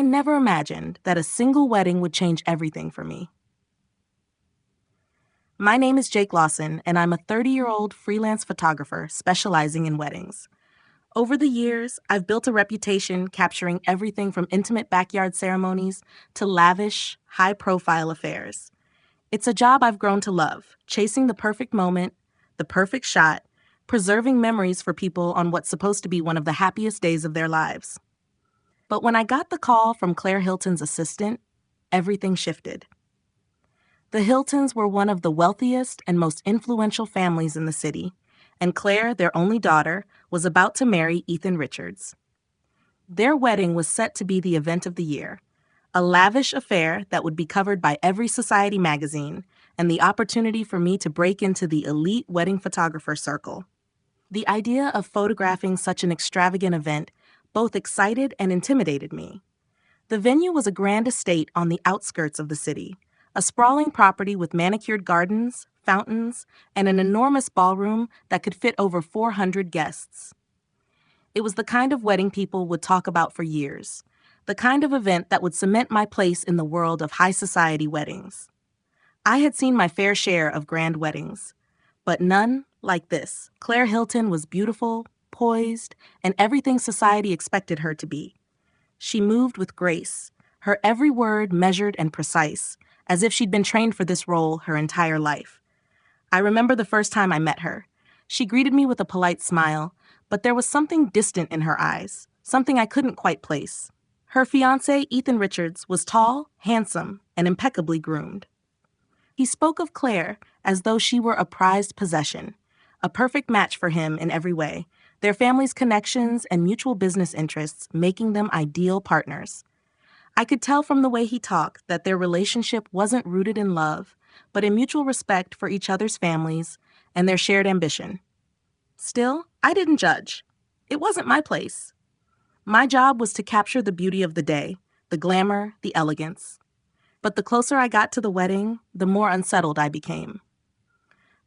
I never imagined that a single wedding would change everything for me. My name is Jake Lawson, and I'm a 30-year-old freelance photographer specializing in weddings. Over the years, I've built a reputation capturing everything from intimate backyard ceremonies to lavish, high-profile affairs. It's a job I've grown to love, chasing the perfect moment, the perfect shot, preserving memories for people on what's supposed to be one of the happiest days of their lives. But when I got the call from Claire Hilton's assistant, everything shifted. The Hiltons were one of the wealthiest and most influential families in the city, and Claire, their only daughter, was about to marry Ethan Richards. Their wedding was set to be the event of the year, a lavish affair that would be covered by every society magazine, and the opportunity for me to break into the elite wedding photographer circle. The idea of photographing such an extravagant event both excited and intimidated me. The venue was a grand estate on the outskirts of the city, a sprawling property with manicured gardens, fountains, and an enormous ballroom that could fit over 400 guests. It was the kind of wedding people would talk about for years, the kind of event that would cement my place in the world of high society weddings. I had seen my fair share of grand weddings, but none like this. Claire Hilton was beautiful, poised, and everything society expected her to be. She moved with grace, her every word measured and precise, as if she'd been trained for this role her entire life. I remember the first time I met her. She greeted me with a polite smile, but there was something distant in her eyes, something I couldn't quite place. Her fiancé, Ethan Richards, was tall, handsome, and impeccably groomed. He spoke of Claire as though she were a prized possession, a perfect match for him in every way, their family's connections and mutual business interests making them ideal partners. I could tell from the way he talked that their relationship wasn't rooted in love, but in mutual respect for each other's families and their shared ambition. Still, I didn't judge. It wasn't my place. My job was to capture the beauty of the day, the glamour, the elegance. But the closer I got to the wedding, the more unsettled I became.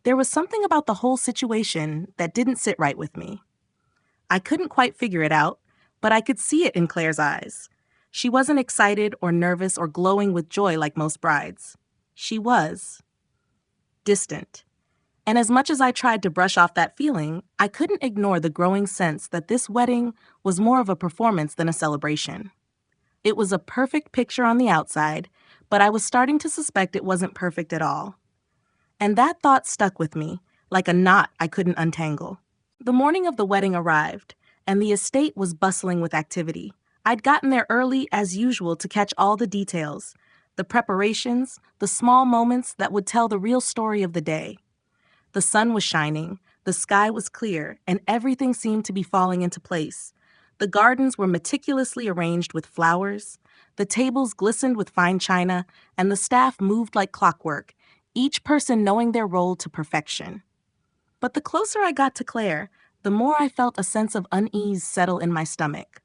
There was something about the whole situation that didn't sit right with me. I couldn't quite figure it out, but I could see it in Claire's eyes. She wasn't excited or nervous or glowing with joy like most brides. She was distant. And as much as I tried to brush off that feeling, I couldn't ignore the growing sense that this wedding was more of a performance than a celebration. It was a perfect picture on the outside, but I was starting to suspect it wasn't perfect at all. And that thought stuck with me, like a knot I couldn't untangle. The morning of the wedding arrived, and the estate was bustling with activity. I'd gotten there early as usual to catch all the details, the preparations, the small moments that would tell the real story of the day. The sun was shining, the sky was clear, and everything seemed to be falling into place. The gardens were meticulously arranged with flowers, the tables glistened with fine china, and the staff moved like clockwork, each person knowing their role to perfection. But the closer I got to Claire, the more I felt a sense of unease settle in my stomach.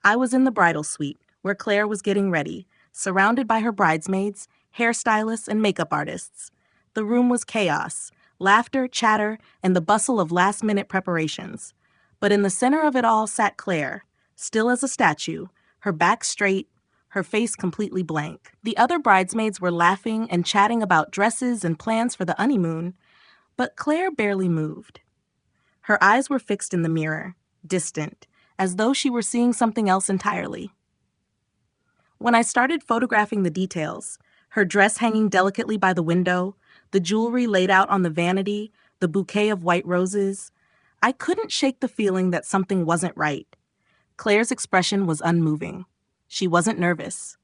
I was in the bridal suite, where Claire was getting ready, surrounded by her bridesmaids, hairstylists, and makeup artists. The room was chaos, laughter, chatter, and the bustle of last-minute preparations. But in the center of it all sat Claire, still as a statue, her back straight, her face completely blank. The other bridesmaids were laughing and chatting about dresses and plans for the honeymoon, but Claire barely moved. Her eyes were fixed in the mirror, distant, as though she were seeing something else entirely. When I started photographing the details, her dress hanging delicately by the window, the jewelry laid out on the vanity, the bouquet of white roses, I couldn't shake the feeling that something wasn't right. Claire's expression was unmoving. She wasn't nervous.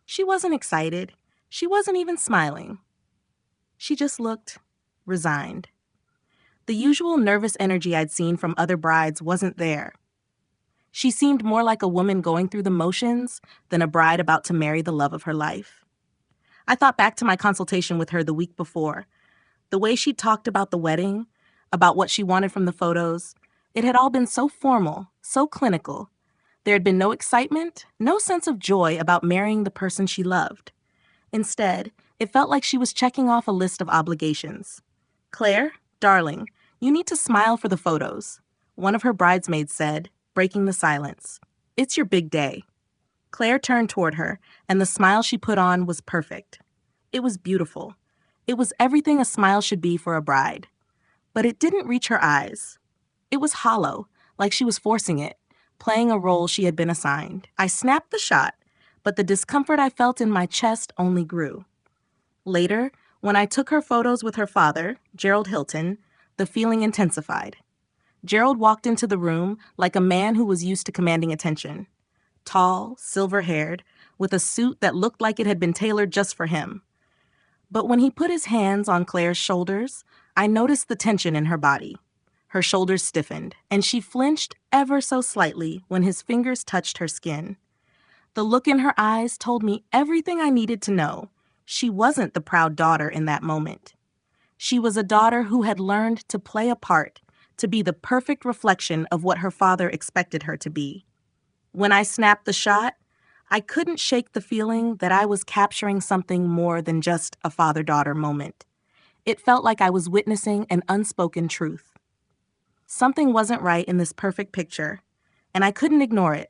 She wasn't excited. She wasn't even smiling. She just looked resigned. The usual nervous energy I'd seen from other brides wasn't there. She seemed more like a woman going through the motions than a bride about to marry the love of her life. I thought back to my consultation with her the week before. The way she talked about the wedding, about what she wanted from the photos, it had all been so formal, so clinical. There had been no excitement, no sense of joy about marrying the person she loved. Instead, it felt like she was checking off a list of obligations. "Claire, darling, you need to smile for the photos," one of her bridesmaids said, breaking the silence. "It's your big day." Claire turned toward her, and the smile she put on was perfect. It was beautiful. It was everything a smile should be for a bride. But it didn't reach her eyes. It was hollow, like she was forcing it, playing a role she had been assigned. I snapped the shot, but the discomfort I felt in my chest only grew. Later, when I took her photos with her father, Gerald Hilton, the feeling intensified. Gerald walked into the room like a man who was used to commanding attention. Tall, silver-haired, with a suit that looked like it had been tailored just for him. But when he put his hands on Claire's shoulders, I noticed the tension in her body. Her shoulders stiffened, and she flinched ever so slightly when his fingers touched her skin. The look in her eyes told me everything I needed to know. She wasn't the proud daughter in that moment. She was a daughter who had learned to play a part, to be the perfect reflection of what her father expected her to be. When I snapped the shot, I couldn't shake the feeling that I was capturing something more than just a father-daughter moment. It felt like I was witnessing an unspoken truth. Something wasn't right in this perfect picture, and I couldn't ignore it.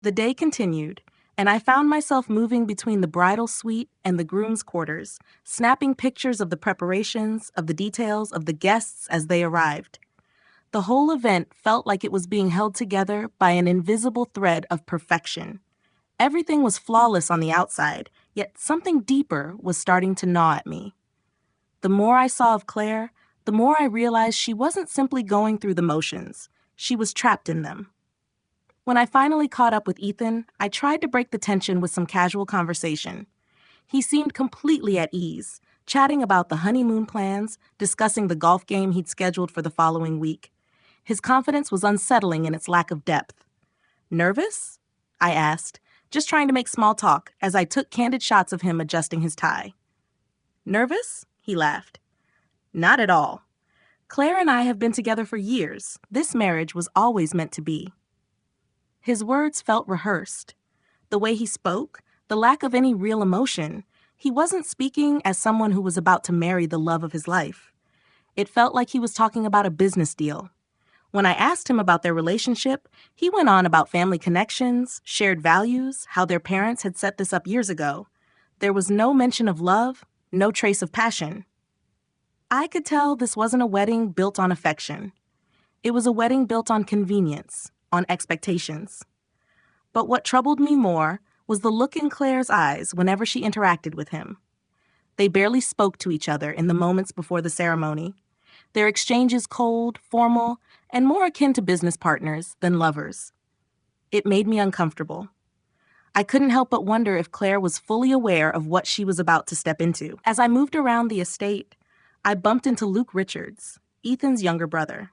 The day continued, and I found myself moving between the bridal suite and the groom's quarters, snapping pictures of the preparations, of the details, of the guests as they arrived. The whole event felt like it was being held together by an invisible thread of perfection. Everything was flawless on the outside, yet something deeper was starting to gnaw at me. The more I saw of Claire, the more I realized she wasn't simply going through the motions. She was trapped in them. When I finally caught up with Ethan, I tried to break the tension with some casual conversation. He seemed completely at ease, chatting about the honeymoon plans, discussing the golf game he'd scheduled for the following week. His confidence was unsettling in its lack of depth. "Nervous?" I asked, just trying to make small talk as I took candid shots of him adjusting his tie. "Nervous?" he laughed. "Not at all. Claire and I have been together for years. This marriage was always meant to be." His words felt rehearsed. The way he spoke, the lack of any real emotion, he wasn't speaking as someone who was about to marry the love of his life. It felt like he was talking about a business deal. When I asked him about their relationship, he went on about family connections, shared values, how their parents had set this up years ago. There was no mention of love, no trace of passion. I could tell this wasn't a wedding built on affection. It was a wedding built on convenience, on expectations. But what troubled me more was the look in Claire's eyes whenever she interacted with him. They barely spoke to each other in the moments before the ceremony. Their exchanges cold, formal, and more akin to business partners than lovers. It made me uncomfortable. I couldn't help but wonder if Claire was fully aware of what she was about to step into. As I moved around the estate, I bumped into Luke Richards, Ethan's younger brother.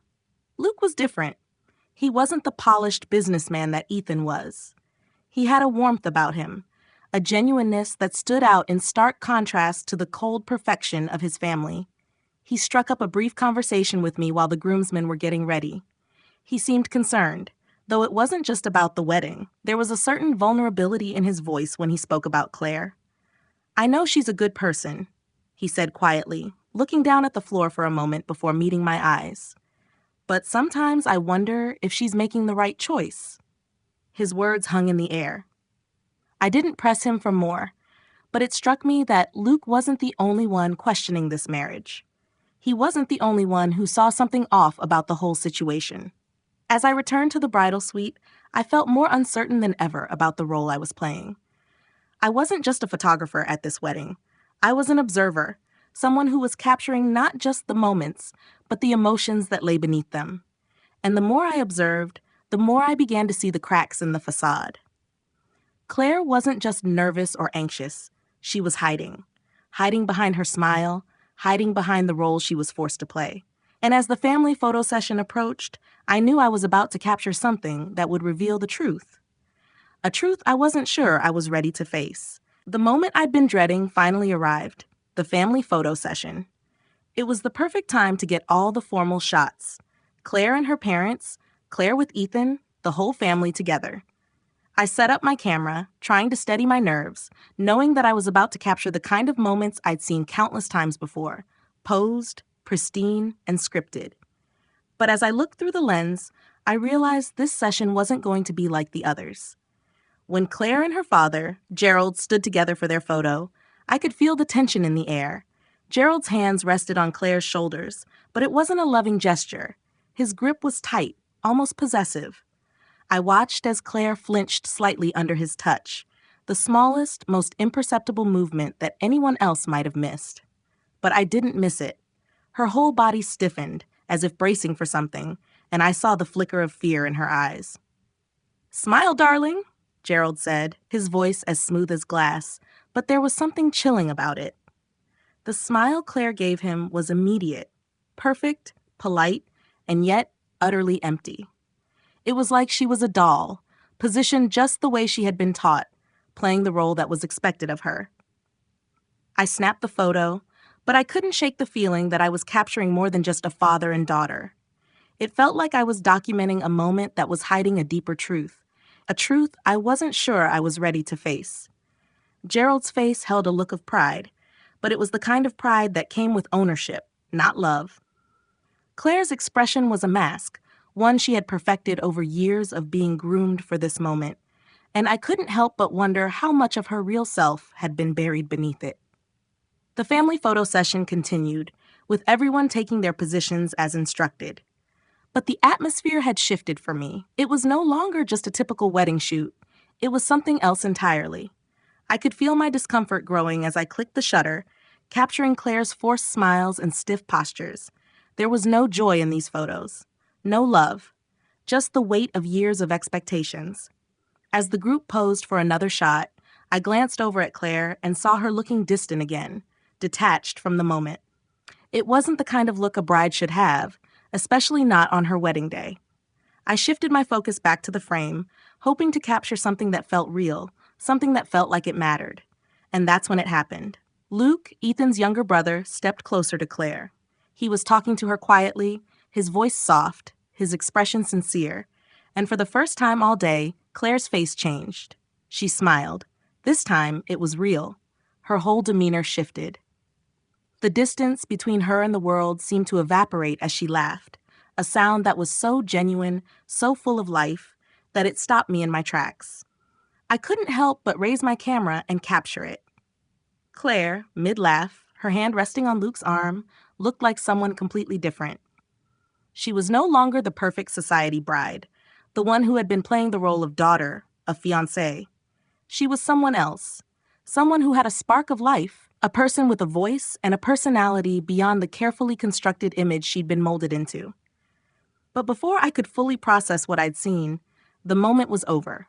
Luke was different. He wasn't the polished businessman that Ethan was. He had a warmth about him, a genuineness that stood out in stark contrast to the cold perfection of his family. He struck up a brief conversation with me while the groomsmen were getting ready. He seemed concerned, though it wasn't just about the wedding. There was a certain vulnerability in his voice when he spoke about Claire. "I know she's a good person," he said quietly, looking down at the floor for a moment before meeting my eyes. "But sometimes I wonder if she's making the right choice." His words hung in the air. I didn't press him for more, but it struck me that Luke wasn't the only one questioning this marriage. He wasn't the only one who saw something off about the whole situation. As I returned to the bridal suite, I felt more uncertain than ever about the role I was playing. I wasn't just a photographer at this wedding. I was an observer, someone who was capturing not just the moments, but the emotions that lay beneath them. And the more I observed, the more I began to see the cracks in the facade. Claire wasn't just nervous or anxious. She was hiding behind her smile, hiding behind the role she was forced to play. And as the family photo session approached, I knew I was about to capture something that would reveal the truth. A truth I wasn't sure I was ready to face. The moment I'd been dreading finally arrived, the family photo session. It was the perfect time to get all the formal shots. Claire and her parents, Claire with Ethan, the whole family together. I set up my camera, trying to steady my nerves, knowing that I was about to capture the kind of moments I'd seen countless times before, posed, pristine, and scripted. But as I looked through the lens, I realized this session wasn't going to be like the others. When Claire and her father, Gerald, stood together for their photo, I could feel the tension in the air. Gerald's hands rested on Claire's shoulders, but it wasn't a loving gesture. His grip was tight, almost possessive. I watched as Claire flinched slightly under his touch, the smallest, most imperceptible movement that anyone else might have missed. But I didn't miss it. Her whole body stiffened, as if bracing for something, and I saw the flicker of fear in her eyes. "Smile, darling," Gerald said, his voice as smooth as glass, but there was something chilling about it. The smile Claire gave him was immediate, perfect, polite, and yet utterly empty. It was like she was a doll, positioned just the way she had been taught, playing the role that was expected of her. I snapped the photo, but I couldn't shake the feeling that I was capturing more than just a father and daughter. It felt like I was documenting a moment that was hiding a deeper truth, a truth I wasn't sure I was ready to face. Gerald's face held a look of pride, but it was the kind of pride that came with ownership, not love. Claire's expression was a mask, one she had perfected over years of being groomed for this moment, and I couldn't help but wonder how much of her real self had been buried beneath it. The family photo session continued, with everyone taking their positions as instructed. But the atmosphere had shifted for me. It was no longer just a typical wedding shoot. It was something else entirely. I could feel my discomfort growing as I clicked the shutter, capturing Claire's forced smiles and stiff postures. There was no joy in these photos, no love, just the weight of years of expectations. As the group posed for another shot, I glanced over at Claire and saw her looking distant again, detached from the moment. It wasn't the kind of look a bride should have, especially not on her wedding day. I shifted my focus back to the frame, hoping to capture something that felt real, something that felt like it mattered. And that's when it happened. Luke, Ethan's younger brother, stepped closer to Claire. He was talking to her quietly, his voice soft, his expression sincere. And for the first time all day, Claire's face changed. She smiled. This time, it was real. Her whole demeanor shifted. The distance between her and the world seemed to evaporate as she laughed, a sound that was so genuine, so full of life, that it stopped me in my tracks. I couldn't help but raise my camera and capture it. Claire, mid-laugh, her hand resting on Luke's arm, looked like someone completely different. She was no longer the perfect society bride, the one who had been playing the role of daughter, of fiancée. She was someone else, someone who had a spark of life, a person with a voice and a personality beyond the carefully constructed image she'd been molded into. But before I could fully process what I'd seen, the moment was over.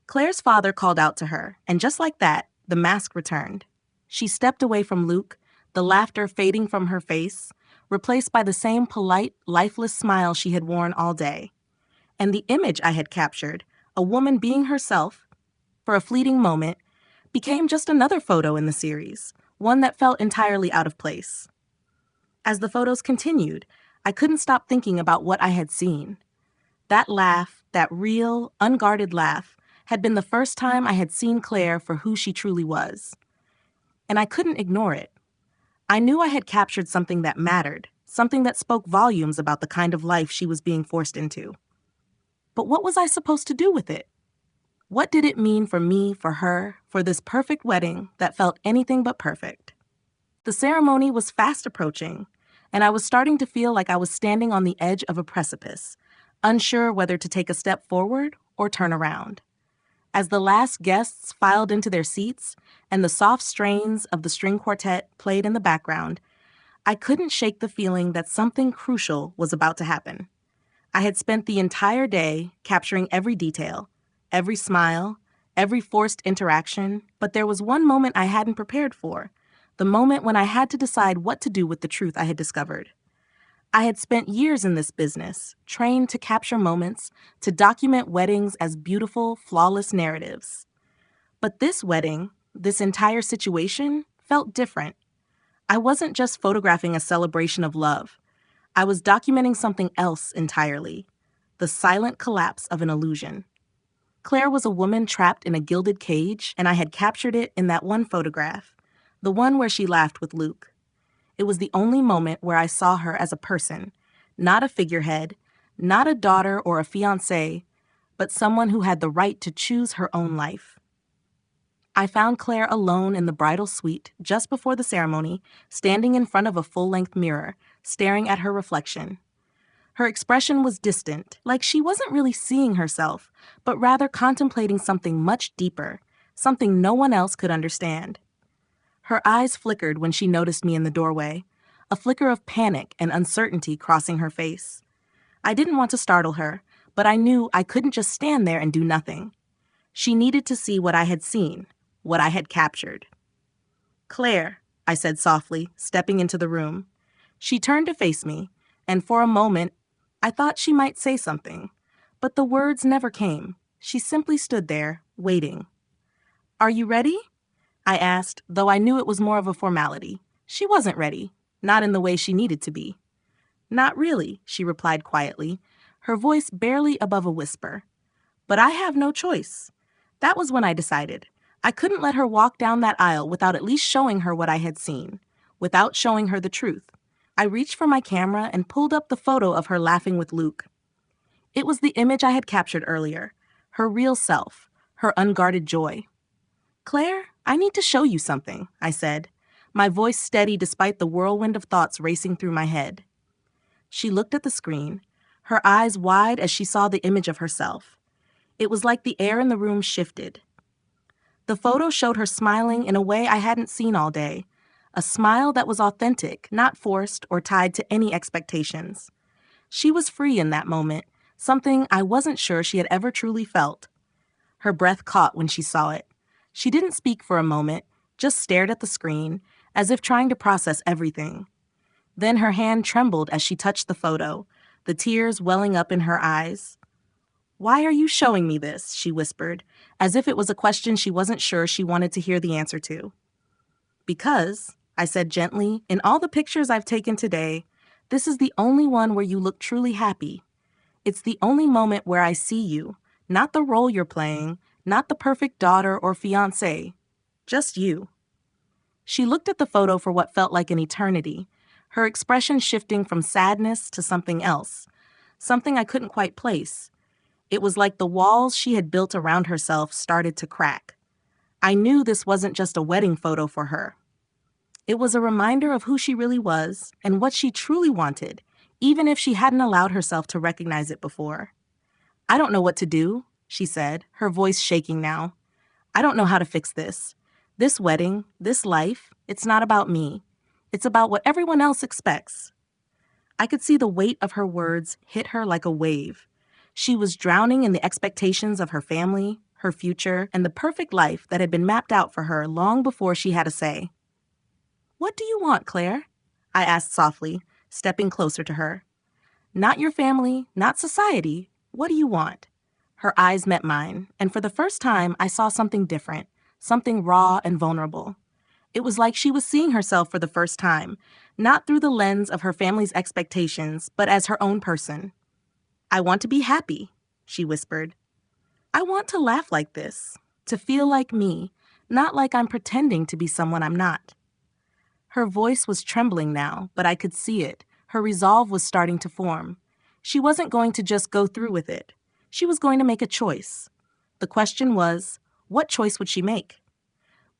Claire's father called out to her, and just like that, the mask returned. She stepped away from Luke, the laughter fading from her face, replaced by the same polite, lifeless smile she had worn all day. And the image I had captured, a woman being herself, for a fleeting moment, became just another photo in the series, one that felt entirely out of place. As the photos continued, I couldn't stop thinking about what I had seen. That laugh, that real, unguarded laugh, had been the first time I had seen Claire for who she truly was. And I couldn't ignore it. I knew I had captured something that mattered, something that spoke volumes about the kind of life she was being forced into. But what was I supposed to do with it? What did it mean for me, for her, for this perfect wedding that felt anything but perfect? The ceremony was fast approaching, and I was starting to feel like I was standing on the edge of a precipice, unsure whether to take a step forward or turn around. As the last guests filed into their seats and the soft strains of the string quartet played in the background, I couldn't shake the feeling that something crucial was about to happen. I had spent the entire day capturing every detail, every smile, every forced interaction, but there was one moment I hadn't prepared for, the moment when I had to decide what to do with the truth I had discovered. I had spent years in this business, trained to capture moments, to document weddings as beautiful, flawless narratives. But this wedding, this entire situation, felt different. I wasn't just photographing a celebration of love. I was documenting something else entirely, the silent collapse of an illusion. Claire was a woman trapped in a gilded cage, and I had captured it in that one photograph, the one where she laughed with Luke. It was the only moment where I saw her as a person, not a figurehead, not a daughter or a fiancée, but someone who had the right to choose her own life. I found Claire alone in the bridal suite just before the ceremony, standing in front of a full-length mirror, staring at her reflection. Her expression was distant, like she wasn't really seeing herself, but rather contemplating something much deeper, something no one else could understand. Her eyes flickered when she noticed me in the doorway, a flicker of panic and uncertainty crossing her face. I didn't want to startle her, but I knew I couldn't just stand there and do nothing. She needed to see what I had seen, what I had captured. "Claire," I said softly, stepping into the room. She turned to face me, and for a moment, I thought she might say something, but the words never came. She simply stood there, waiting. "Are you ready?" I asked, though I knew it was more of a formality. She wasn't ready, not in the way she needed to be. "Not really," she replied quietly, her voice barely above a whisper. "But I have no choice." That was when I decided. I couldn't let her walk down that aisle without at least showing her what I had seen, without showing her the truth. I reached for my camera and pulled up the photo of her laughing with Luke. It was the image I had captured earlier, her real self, her unguarded joy. "Claire, I need to show you something," I said, my voice steady despite the whirlwind of thoughts racing through my head. She looked at the screen, her eyes wide as she saw the image of herself. It was like the air in the room shifted. The photo showed her smiling in a way I hadn't seen all day, a smile that was authentic, not forced or tied to any expectations. She was free in that moment, something I wasn't sure she had ever truly felt. Her breath caught when she saw it. She didn't speak for a moment, just stared at the screen, as if trying to process everything. Then her hand trembled as she touched the photo, the tears welling up in her eyes. "Why are you showing me this?" she whispered, as if it was a question she wasn't sure she wanted to hear the answer to. "Because," I said gently, "in all the pictures I've taken today, this is the only one where you look truly happy. It's the only moment where I see you, not the role you're playing, not the perfect daughter or fiancée, just you." She looked at the photo for what felt like an eternity, her expression shifting from sadness to something else, something I couldn't quite place. It was like the walls she had built around herself started to crack. I knew this wasn't just a wedding photo for her. It was a reminder of who she really was and what she truly wanted, even if she hadn't allowed herself to recognize it before. "I don't know what to do," she said, her voice shaking now. "I don't know how to fix this. This wedding, this life, it's not about me. It's about what everyone else expects." I could see the weight of her words hit her like a wave. She was drowning in the expectations of her family, her future, and the perfect life that had been mapped out for her long before she had a say. "What do you want, Claire?" I asked softly, stepping closer to her. "Not your family, not society. What do you want?" Her eyes met mine, and for the first time, I saw something different, something raw and vulnerable. It was like she was seeing herself for the first time, not through the lens of her family's expectations, but as her own person. "I want to be happy," she whispered. "I want to laugh like this, to feel like me, not like I'm pretending to be someone I'm not." Her voice was trembling now, but I could see it. Her resolve was starting to form. She wasn't going to just go through with it. She was going to make a choice. The question was, what choice would she make?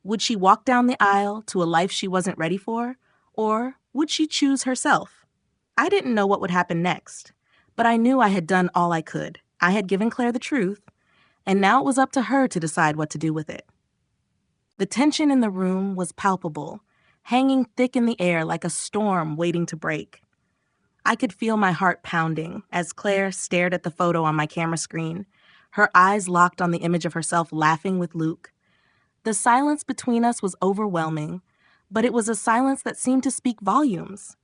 Would she walk down the aisle to a life she wasn't ready for, or would she choose herself? I didn't know what would happen next, but I knew I had done all I could. I had given Claire the truth, and now it was up to her to decide what to do with it. The tension in the room was palpable, hanging thick in the air like a storm waiting to break. I could feel my heart pounding as Claire stared at the photo on my camera screen, her eyes locked on the image of herself laughing with Luke. The silence between us was overwhelming, but it was a silence that seemed to speak volumes.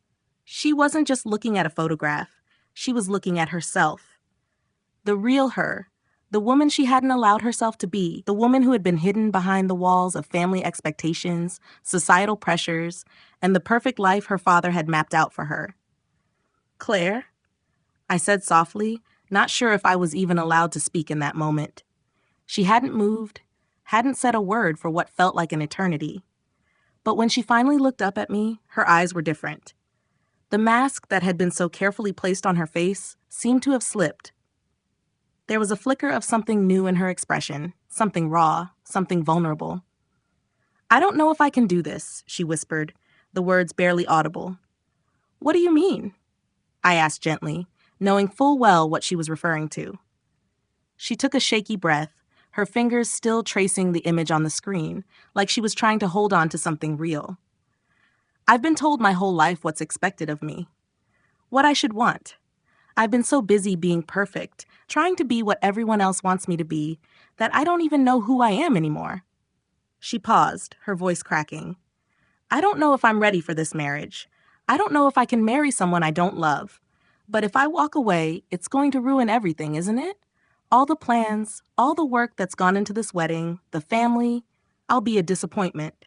She wasn't just looking at a photograph. She was looking at herself. The real her, the woman she hadn't allowed herself to be, the woman who had been hidden behind the walls of family expectations, societal pressures, and the perfect life her father had mapped out for her. "Claire," I said softly, not sure if I was even allowed to speak in that moment. She hadn't moved, hadn't said a word for what felt like an eternity. But when she finally looked up at me, her eyes were different. The mask that had been so carefully placed on her face seemed to have slipped. There was a flicker of something new in her expression, something raw, something vulnerable. "I don't know if I can do this," she whispered, the words barely audible. "What do you mean?" I asked gently, knowing full well what she was referring to. She took a shaky breath, her fingers still tracing the image on the screen, like she was trying to hold on to something real. "I've been told my whole life what's expected of me. What I should want. I've been so busy being perfect, trying to be what everyone else wants me to be, that I don't even know who I am anymore." She paused, her voice cracking. "I don't know if I'm ready for this marriage. I don't know if I can marry someone I don't love. But if I walk away, it's going to ruin everything, isn't it? All the plans, all the work that's gone into this wedding, the family, I'll be a disappointment."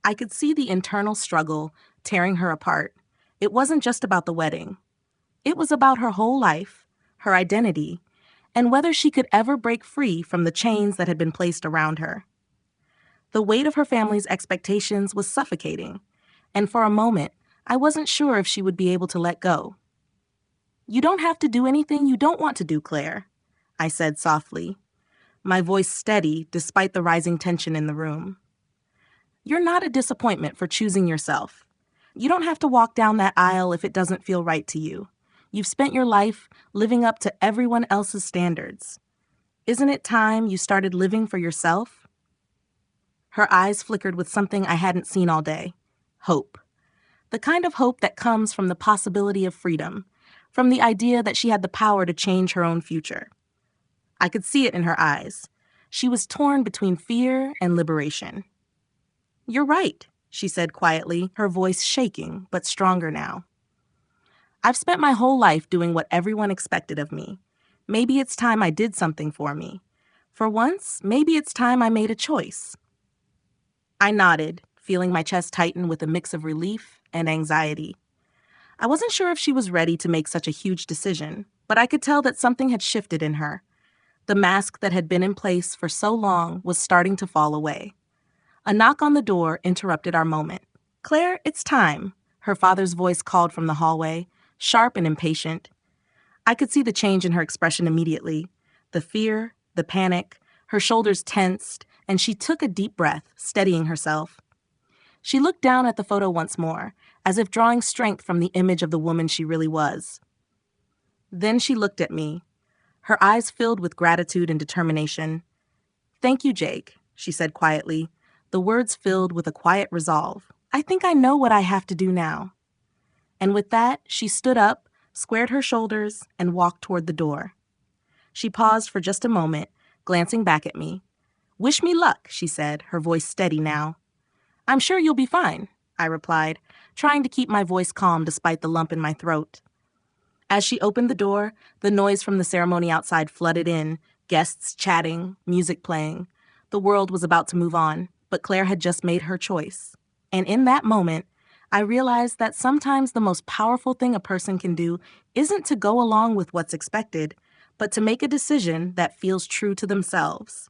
I could see the internal struggle tearing her apart. It wasn't just about the wedding. It was about her whole life, her identity, and whether she could ever break free from the chains that had been placed around her. The weight of her family's expectations was suffocating, and for a moment, I wasn't sure if she would be able to let go. "You don't have to do anything you don't want to do, Claire," I said softly, my voice steady despite the rising tension in the room. "You're not a disappointment for choosing yourself. You don't have to walk down that aisle if it doesn't feel right to you. You've spent your life living up to everyone else's standards. Isn't it time you started living for yourself?" Her eyes flickered with something I hadn't seen all day: hope. The kind of hope that comes from the possibility of freedom, from the idea that she had the power to change her own future. I could see it in her eyes. She was torn between fear and liberation. "You're right," she said quietly, her voice shaking, but stronger now. "I've spent my whole life doing what everyone expected of me. Maybe it's time I did something for me. For once, maybe it's time I made a choice." I nodded, feeling my chest tighten with a mix of relief and anxiety. I wasn't sure if she was ready to make such a huge decision, but I could tell that something had shifted in her. The mask that had been in place for so long was starting to fall away. A knock on the door interrupted our moment. "Claire, it's time," her father's voice called from the hallway, sharp and impatient. I could see the change in her expression immediately. The fear, the panic, her shoulders tensed, and she took a deep breath, steadying herself. She looked down at the photo once more, as if drawing strength from the image of the woman she really was. Then she looked at me, her eyes filled with gratitude and determination. "Thank you, Jake," she said quietly, the words filled with a quiet resolve. "I think I know what I have to do now." And with that, she stood up, squared her shoulders, and walked toward the door. She paused for just a moment, glancing back at me. "Wish me luck," she said, her voice steady now. "I'm sure you'll be fine," I replied, trying to keep my voice calm despite the lump in my throat. As she opened the door, the noise from the ceremony outside flooded in, guests chatting, music playing. The world was about to move on, but Claire had just made her choice. And in that moment, I realized that sometimes the most powerful thing a person can do isn't to go along with what's expected, but to make a decision that feels true to themselves.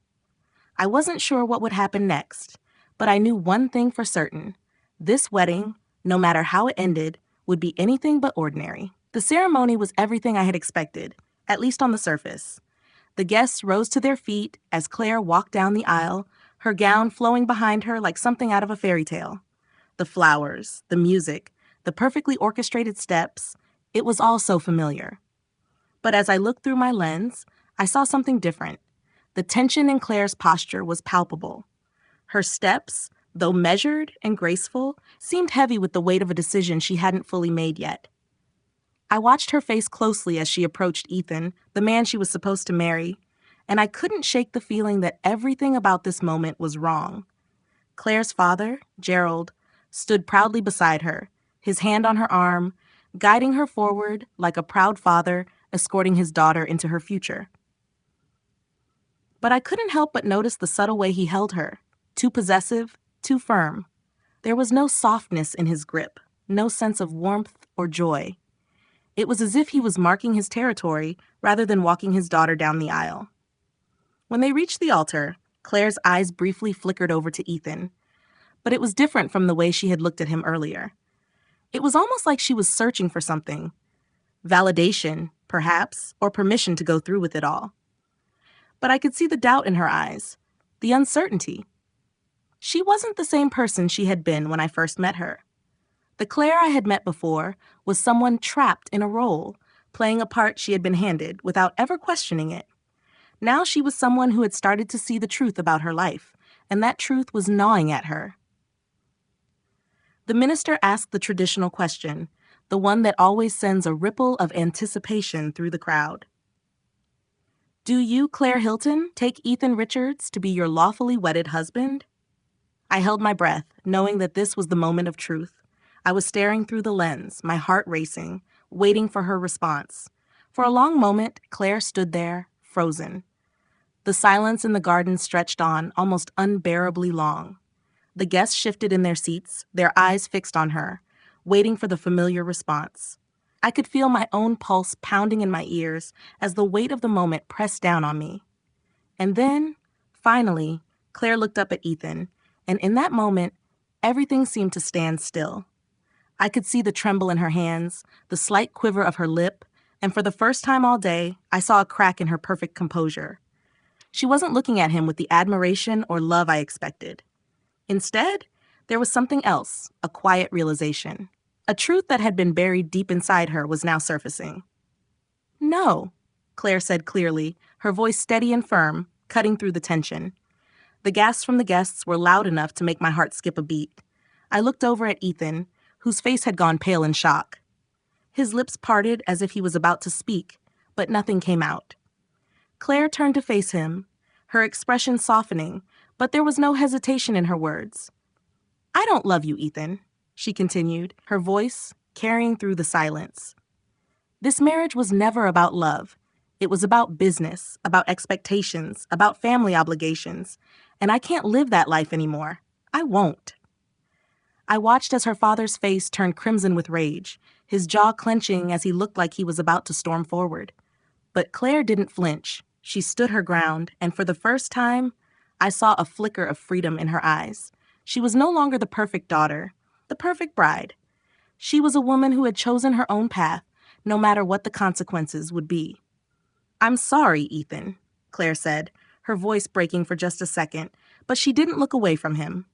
I wasn't sure what would happen next, but I knew one thing for certain. This wedding, no matter how it ended, would be anything but ordinary. The ceremony was everything I had expected, at least on the surface. The guests rose to their feet as Claire walked down the aisle, her gown flowing behind her like something out of a fairy tale. The flowers, the music, the perfectly orchestrated steps, it was all so familiar. But as I looked through my lens, I saw something different. The tension in Claire's posture was palpable. Her steps, though measured and graceful, seemed heavy with the weight of a decision she hadn't fully made yet. I watched her face closely as she approached Ethan, the man she was supposed to marry, and I couldn't shake the feeling that everything about this moment was wrong. Claire's father, Gerald, stood proudly beside her, his hand on her arm, guiding her forward like a proud father escorting his daughter into her future. But I couldn't help but notice the subtle way he held her, too possessive, too firm. There was no softness in his grip, no sense of warmth or joy. It was as if he was marking his territory rather than walking his daughter down the aisle. When they reached the altar, Claire's eyes briefly flickered over to Ethan, but it was different from the way she had looked at him earlier. It was almost like she was searching for something. Validation, perhaps, or permission to go through with it all. But I could see the doubt in her eyes, the uncertainty. She wasn't the same person she had been when I first met her. The Claire I had met before was someone trapped in a role, playing a part she had been handed without ever questioning it. Now she was someone who had started to see the truth about her life, and that truth was gnawing at her. The minister asked the traditional question, the one that always sends a ripple of anticipation through the crowd. Do you, Claire Hilton, take Ethan Richards to be your lawfully wedded husband? I held my breath, knowing that this was the moment of truth. I was staring through the lens, my heart racing, waiting for her response. For a long moment, Claire stood there, frozen. The silence in the garden stretched on, almost unbearably long. The guests shifted in their seats, their eyes fixed on her, waiting for the familiar response. I could feel my own pulse pounding in my ears as the weight of the moment pressed down on me. And then, finally, Claire looked up at Ethan, and in that moment, everything seemed to stand still. I could see the tremble in her hands, the slight quiver of her lip, and for the first time all day, I saw a crack in her perfect composure. She wasn't looking at him with the admiration or love I expected. Instead, there was something else, a quiet realization. A truth that had been buried deep inside her was now surfacing. No, Claire said clearly, her voice steady and firm, cutting through the tension. The gasps from the guests were loud enough to make my heart skip a beat. I looked over at Ethan, whose face had gone pale in shock. His lips parted as if he was about to speak, but nothing came out. Claire turned to face him, her expression softening, but there was no hesitation in her words. I don't love you, Ethan, she continued, her voice carrying through the silence. This marriage was never about love. It was about business, about expectations, about family obligations, and I can't live that life anymore. I won't. I watched as her father's face turned crimson with rage, his jaw clenching as he looked like he was about to storm forward. But Claire didn't flinch. She stood her ground, and for the first time, I saw a flicker of freedom in her eyes. She was no longer the perfect daughter, the perfect bride. She was a woman who had chosen her own path, no matter what the consequences would be. I'm sorry, Ethan, Claire said, her voice breaking for just a second, but she didn't look away from him.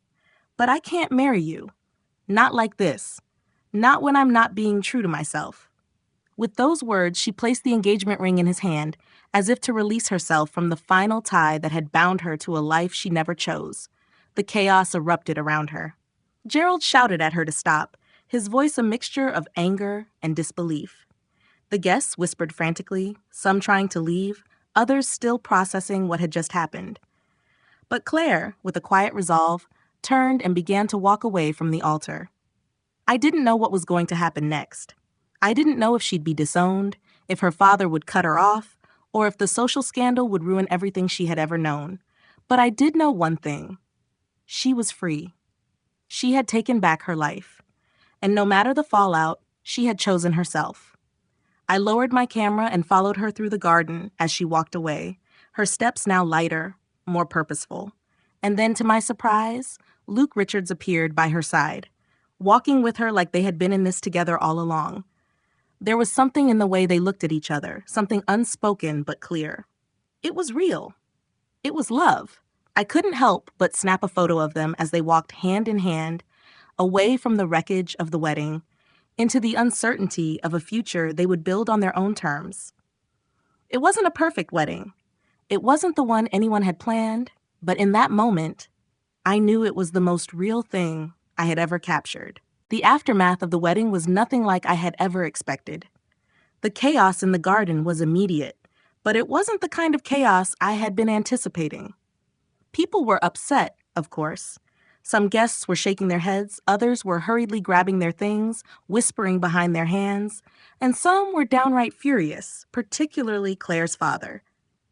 But I can't marry you. Not like this. Not when I'm not being true to myself. With those words, she placed the engagement ring in his hand, as if to release herself from the final tie that had bound her to a life she never chose. The chaos erupted around her. Gerald shouted at her to stop, his voice a mixture of anger and disbelief. The guests whispered frantically, some trying to leave, others still processing what had just happened. But Claire, with a quiet resolve, turned and began to walk away from the altar. I didn't know what was going to happen next. I didn't know if she'd be disowned, if her father would cut her off, or if the social scandal would ruin everything she had ever known. But I did know one thing. She was free. She had taken back her life. And no matter the fallout, she had chosen herself. I lowered my camera and followed her through the garden as she walked away, her steps now lighter, more purposeful. And then, to my surprise, Luke Richards appeared by her side, walking with her like they had been in this together all along. There was something in the way they looked at each other, something unspoken but clear. It was real. It was love. I couldn't help but snap a photo of them as they walked hand in hand, away from the wreckage of the wedding, into the uncertainty of a future they would build on their own terms. It wasn't a perfect wedding. It wasn't the one anyone had planned, but in that moment, I knew it was the most real thing I had ever captured. The aftermath of the wedding was nothing like I had ever expected. The chaos in the garden was immediate, but it wasn't the kind of chaos I had been anticipating. People were upset, of course. Some guests were shaking their heads, others were hurriedly grabbing their things, whispering behind their hands, and some were downright furious, particularly Claire's father.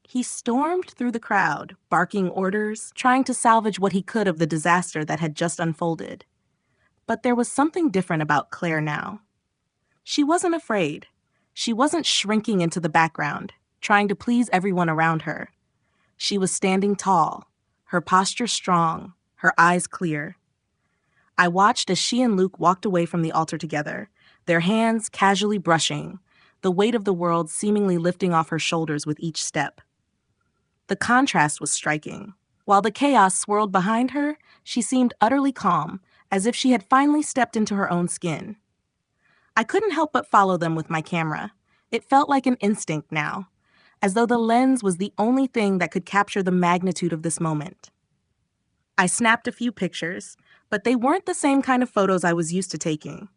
He stormed through the crowd, barking orders, trying to salvage what he could of the disaster that had just unfolded. But there was something different about Claire now. She wasn't afraid. She wasn't shrinking into the background, trying to please everyone around her. She was standing tall, her posture strong, her eyes clear. I watched as she and Luke walked away from the altar together, their hands casually brushing, the weight of the world seemingly lifting off her shoulders with each step. The contrast was striking. While the chaos swirled behind her, she seemed utterly calm, as if she had finally stepped into her own skin. I couldn't help but follow them with my camera. It felt like an instinct now, as though the lens was the only thing that could capture the magnitude of this moment. I snapped a few pictures, but they weren't the same kind of photos I was used to taking.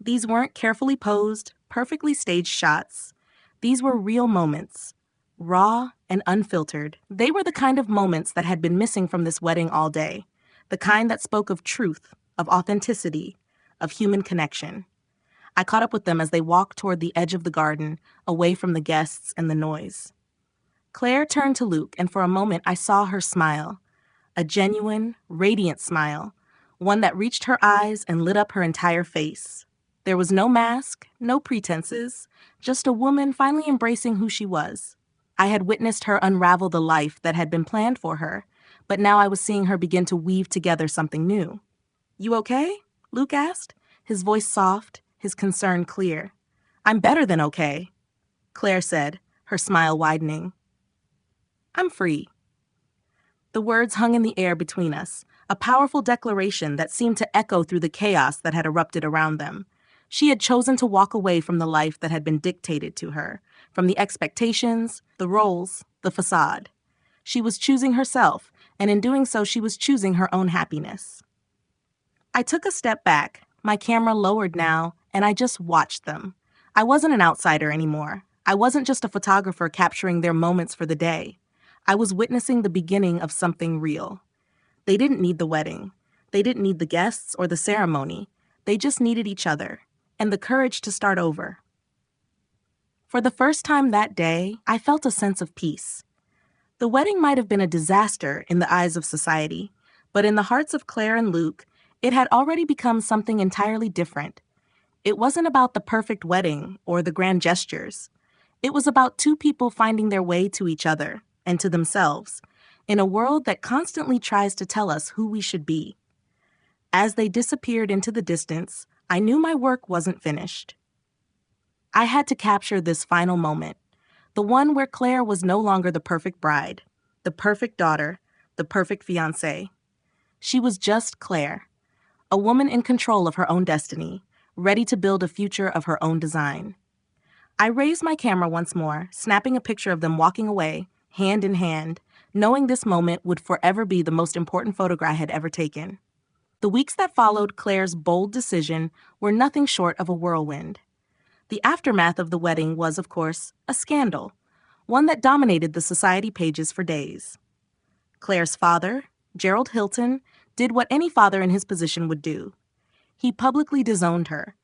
These weren't carefully posed, perfectly staged shots. These were real moments, raw and unfiltered. They were the kind of moments that had been missing from this wedding all day, the kind that spoke of truth, of authenticity, of human connection. I caught up with them as they walked toward the edge of the garden, away from the guests and the noise. Claire turned to Luke, and for a moment I saw her smile, a genuine, radiant smile, one that reached her eyes and lit up her entire face. There was no mask, no pretenses, just a woman finally embracing who she was. I had witnessed her unravel the life that had been planned for her, but now I was seeing her begin to weave together something new. "You okay?" Luke asked, his voice soft, his concern clear. "I'm better than okay," Claire said, her smile widening. "I'm free." The words hung in the air between us, a powerful declaration that seemed to echo through the chaos that had erupted around them. She had chosen to walk away from the life that had been dictated to her, from the expectations, the roles, the facade. She was choosing herself, and in doing so, she was choosing her own happiness. I took a step back, my camera lowered now, and I just watched them. I wasn't an outsider anymore. I wasn't just a photographer capturing their moments for the day. I was witnessing the beginning of something real. They didn't need the wedding. They didn't need the guests or the ceremony. They just needed each other and the courage to start over. For the first time that day, I felt a sense of peace. The wedding might have been a disaster in the eyes of society, but in the hearts of Claire and Luke, it had already become something entirely different. It wasn't about the perfect wedding or the grand gestures. It was about two people finding their way to each other and to themselves in a world that constantly tries to tell us who we should be. As they disappeared into the distance, I knew my work wasn't finished. I had to capture this final moment, the one where Claire was no longer the perfect bride, the perfect daughter, the perfect fiancée. She was just Claire, a woman in control of her own destiny, ready to build a future of her own design. I raised my camera once more, snapping a picture of them walking away, hand in hand, knowing this moment would forever be the most important photograph I had ever taken. The weeks that followed Claire's bold decision were nothing short of a whirlwind. The aftermath of the wedding was, of course, a scandal, one that dominated the society pages for days. Claire's father, Gerald Hilton, did what any father in his position would do. He publicly disowned her,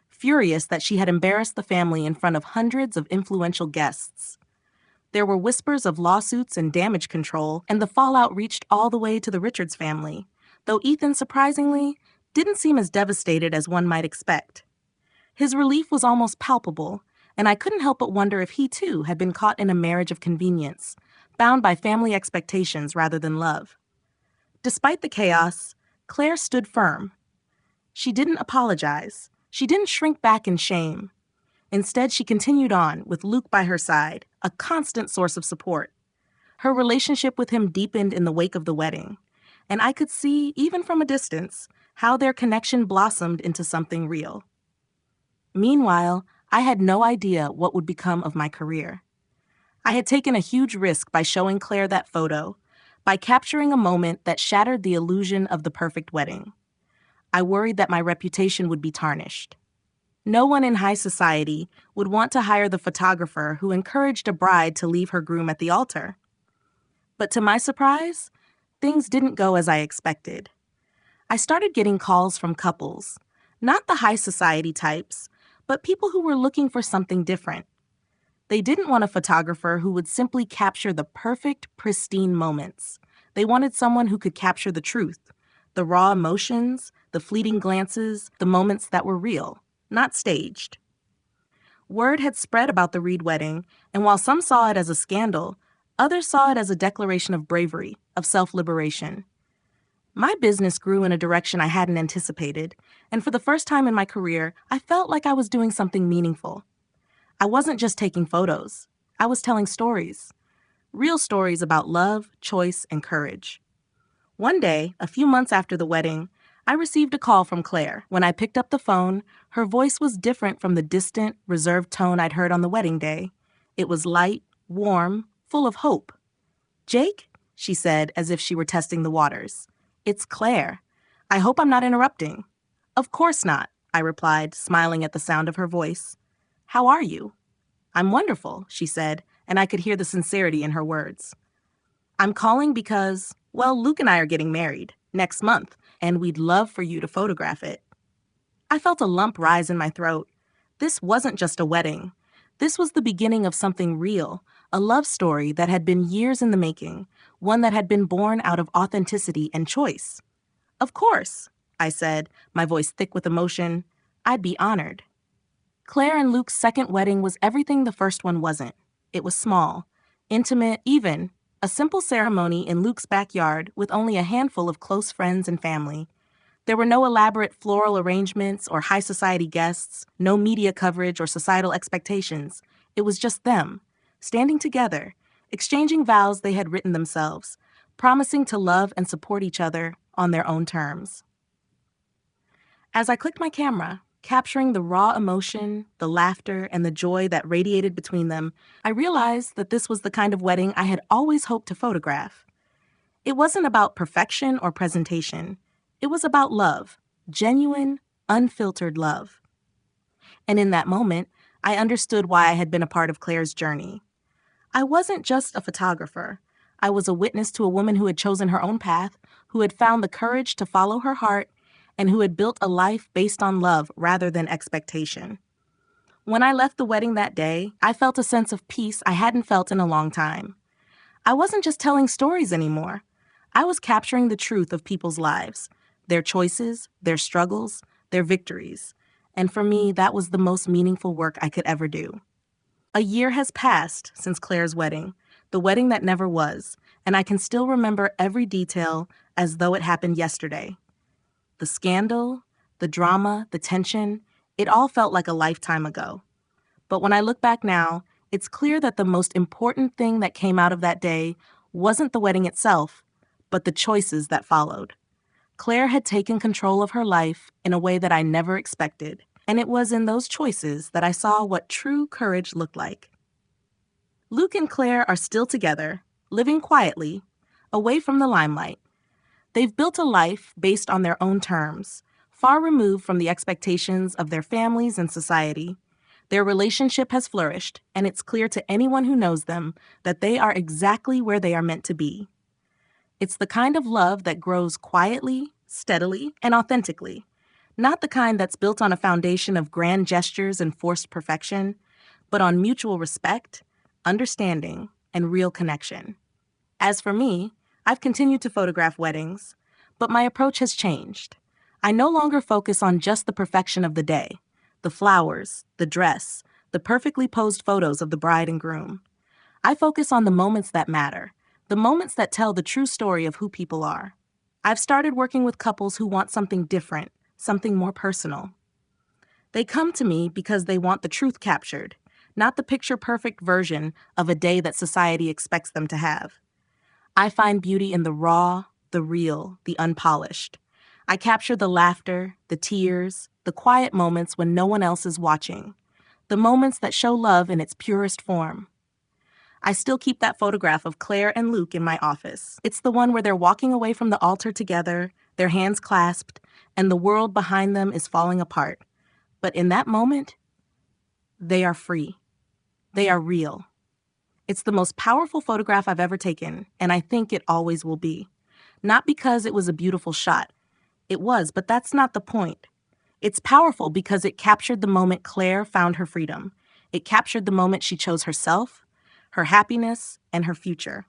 furious that she had embarrassed the family in front of hundreds of influential guests. There were whispers of lawsuits and damage control, and the fallout reached all the way to the Richards family, though Ethan, surprisingly, didn't seem as devastated as one might expect. His relief was almost palpable, and I couldn't help but wonder if he too had been caught in a marriage of convenience, bound by family expectations rather than love. Despite the chaos, Claire stood firm. She didn't apologize. She didn't shrink back in shame. Instead, she continued on, with Luke by her side, a constant source of support. Her relationship with him deepened in the wake of the wedding, and I could see, even from a distance, how their connection blossomed into something real. Meanwhile, I had no idea what would become of my career. I had taken a huge risk by showing Claire that photo, by capturing a moment that shattered the illusion of the perfect wedding. I worried that my reputation would be tarnished. No one in high society would want to hire the photographer who encouraged a bride to leave her groom at the altar. But to my surprise, things didn't go as I expected. I started getting calls from couples, not the high society types, but people who were looking for something different. They didn't want a photographer who would simply capture the perfect, pristine moments. They wanted someone who could capture the truth, the raw emotions, the fleeting glances, the moments that were real, not staged. Word had spread about the Reed wedding, and while some saw it as a scandal, others saw it as a declaration of bravery, of self-liberation. My business grew in a direction I hadn't anticipated, and for the first time in my career, I felt like I was doing something meaningful. I wasn't just taking photos, I was telling stories. Real stories about love, choice, and courage. One day, a few months after the wedding, I received a call from Claire. When I picked up the phone, her voice was different from the distant, reserved tone I'd heard on the wedding day. It was light, warm, full of hope. "Jake?" she said, as if she were testing the waters. "It's Claire. I hope I'm not interrupting." "Of course not," I replied, smiling at the sound of her voice. "How are you?" "I'm wonderful," she said, and I could hear the sincerity in her words. "I'm calling because, well, Luke and I are getting married next month, and we'd love for you to photograph it." I felt a lump rise in my throat. This wasn't just a wedding. This was the beginning of something real, a love story that had been years in the making, one that had been born out of authenticity and choice. "Of course," I said, my voice thick with emotion. "I'd be honored." Claire and Luke's second wedding was everything the first one wasn't. It was small, intimate, even a simple ceremony in Luke's backyard with only a handful of close friends and family. There were no elaborate floral arrangements or high society guests, no media coverage or societal expectations. It was just them, standing together, exchanging vows they had written themselves, promising to love and support each other on their own terms. As I clicked my camera, capturing the raw emotion, the laughter, and the joy that radiated between them, I realized that this was the kind of wedding I had always hoped to photograph. It wasn't about perfection or presentation. It was about love, genuine, unfiltered love. And in that moment, I understood why I had been a part of Claire's journey. I wasn't just a photographer. I was a witness to a woman who had chosen her own path, who had found the courage to follow her heart, and who had built a life based on love rather than expectation. When I left the wedding that day, I felt a sense of peace I hadn't felt in a long time. I wasn't just telling stories anymore. I was capturing the truth of people's lives, their choices, their struggles, their victories. And for me, that was the most meaningful work I could ever do. A year has passed since Claire's wedding, the wedding that never was, and I can still remember every detail as though it happened yesterday. The scandal, the drama, the tension, it all felt like a lifetime ago. But when I look back now, it's clear that the most important thing that came out of that day wasn't the wedding itself, but the choices that followed. Claire had taken control of her life in a way that I never expected, and it was in those choices that I saw what true courage looked like. Luke and Claire are still together, living quietly, away from the limelight. They've built a life based on their own terms, far removed from the expectations of their families and society. Their relationship has flourished, and it's clear to anyone who knows them that they are exactly where they are meant to be. It's the kind of love that grows quietly, steadily, and authentically, not the kind that's built on a foundation of grand gestures and forced perfection, but on mutual respect, understanding, and real connection. As for me, I've continued to photograph weddings, but my approach has changed. I no longer focus on just the perfection of the day, the flowers, the dress, the perfectly posed photos of the bride and groom. I focus on the moments that matter, the moments that tell the true story of who people are. I've started working with couples who want something different, something more personal. They come to me because they want the truth captured, not the picture-perfect version of a day that society expects them to have. I find beauty in the raw, the real, the unpolished. I capture the laughter, the tears, the quiet moments when no one else is watching, the moments that show love in its purest form. I still keep that photograph of Claire and Luke in my office. It's the one where they're walking away from the altar together, their hands clasped, and the world behind them is falling apart. But in that moment, they are free. They are real. It's the most powerful photograph I've ever taken, and I think it always will be. Not because it was a beautiful shot. It was, but that's not the point. It's powerful because it captured the moment Claire found her freedom. It captured the moment she chose herself, her happiness, and her future.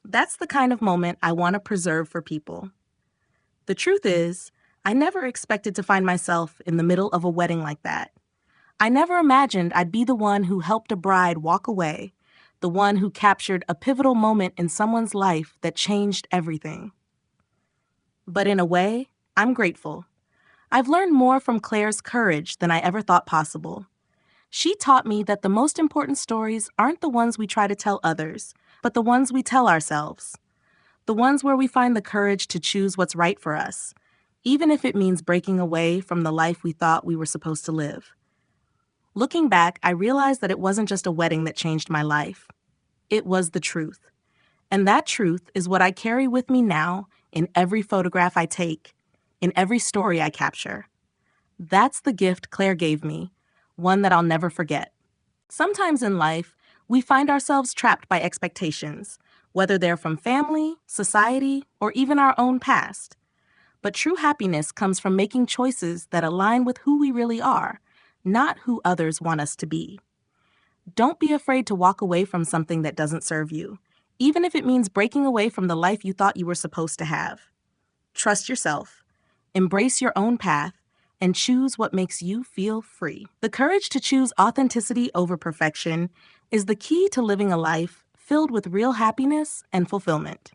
That's the kind of moment I want to preserve for people. The truth is, I never expected to find myself in the middle of a wedding like that. I never imagined I'd be the one who helped a bride walk away, the one who captured a pivotal moment in someone's life that changed everything. But in a way, I'm grateful. I've learned more from Claire's courage than I ever thought possible. She taught me that the most important stories aren't the ones we try to tell others, but the ones we tell ourselves. The ones where we find the courage to choose what's right for us, even if it means breaking away from the life we thought we were supposed to live. Looking back, I realized that it wasn't just a wedding that changed my life. It was the truth. And that truth is what I carry with me now in every photograph I take, in every story I capture. That's the gift Claire gave me, one that I'll never forget. Sometimes in life, we find ourselves trapped by expectations, whether they're from family, society, or even our own past. But true happiness comes from making choices that align with who we really are, not who others want us to be. Don't be afraid to walk away from something that doesn't serve you, even if it means breaking away from the life you thought you were supposed to have. Trust yourself, embrace your own path, and choose what makes you feel free. The courage to choose authenticity over perfection is the key to living a life filled with real happiness and fulfillment.